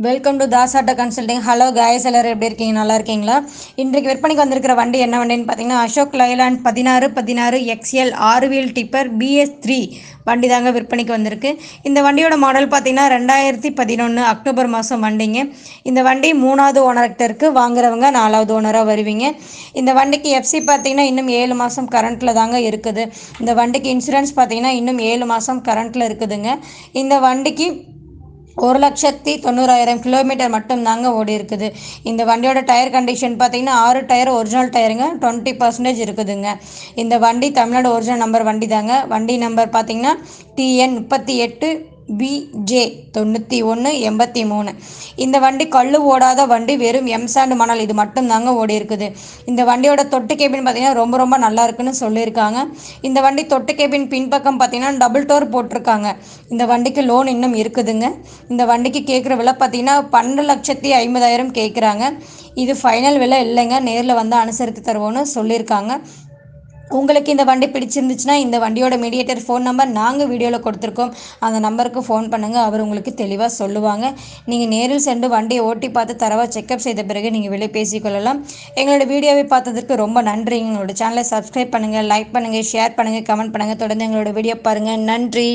Welcome to Das auto consulting. Hello guys, எல்லோரும் எப்படி இருக்கீங்க? நல்லா இருக்கீங்களா? இன்றைக்கு விற்பனைக்கு வந்திருக்கிற வண்டி என்ன வண்டின்னு பார்த்தீங்கன்னா Ashok Leyland 16 XL 6 wheel tipper BS3 வண்டி தாங்க விற்பனைக்கு வந்திருக்கு. இந்த வண்டியோட மாடல் பார்த்தீங்கன்னா 2011 அக்டோபர் மாதம் வண்டிங்க. இந்த வண்டி 3வது ஓனர்கிட்ட இருக்குது. வாங்குறவங்க 4வது ஓனராக வருவீங்க. இந்த வண்டிக்கு எஃப்சி பார்த்தீங்கன்னா இன்னும் 7 மாதம் கரண்ட்டில் தாங்க இருக்குது. இந்த வண்டிக்கு இன்சூரன்ஸ் பார்த்தீங்கன்னா இன்னும் 7 மாதம் கரண்ட்டில் இருக்குதுங்க. இந்த வண்டிக்கு 1,90,000 கிலோமீட்டர் மட்டும் தாங்க ஓடி இருக்குது. இந்த வண்டியோட டயர் கண்டிஷன் பார்த்தீங்கன்னா 6 டயர் ஒரிஜினல் டயருங்க, 20% இருக்குதுங்க. இந்த வண்டி தமிழ்நாடு ஒரிஜினல் நம்பர் வண்டி தாங்க. வண்டி நம்பர் பார்த்தீங்கன்னா TN 38 BJ 9183. இந்த வண்டி கல்லு ஓடாத வண்டி, வெறும் எம்சாண்ட் மணல் இது மட்டும் தாங்க ஓடி இருக்குது. இந்த வண்டியோட தொட்டு கேபின் பார்த்தீங்கன்னா ரொம்ப நல்லா இருக்குன்னு சொல்லியிருக்காங்க. இந்த வண்டி தொட்டு கேபின் பின்பக்கம் பார்த்தீங்கன்னா டபுள் டோர் போட்டிருக்காங்க. இந்த வண்டிக்கு லோன் இன்னும் இருக்குதுங்க. இந்த வண்டிக்கு கேட்குற விலை பார்த்தீங்கன்னா 12,50,000 கேட்குறாங்க. இது ஃபைனல் விலை இல்லைங்க, நேரில் வந்து அனுசரித்து தருவோன்னு சொல்லியிருக்காங்க. உங்களுக்கு இந்த வண்டி பிடிச்சிருந்துச்சுன்னா இந்த வண்டியோட மீடியேட்டர் ஃபோன் நம்பர் நாங்கள் வீடியோவில் கொடுத்துருக்கோம். அந்த நம்பருக்கு ஃபோன் பண்ணுங்கள், அவர் உங்களுக்கு தெளிவாக சொல்லுவாங்க. நீங்கள் நேரில் சென்று வண்டியை ஓட்டி பார்த்து தரவாக செக்அப் செய்த பிறகு நீங்கள் விலை பேசிக்கொள்ளலாம். எங்களோட வீடியோவை பார்த்ததற்கு ரொம்ப நன்றி. எங்களோட சேனலை சப்ஸ்கிரைப் பண்ணுங்கள், லைக் பண்ணுங்கள், ஷேர் பண்ணுங்கள், கமெண்ட் பண்ணுங்கள். தொடர்ந்து எங்களோட வீடியோ பாருங்கள். நன்றி.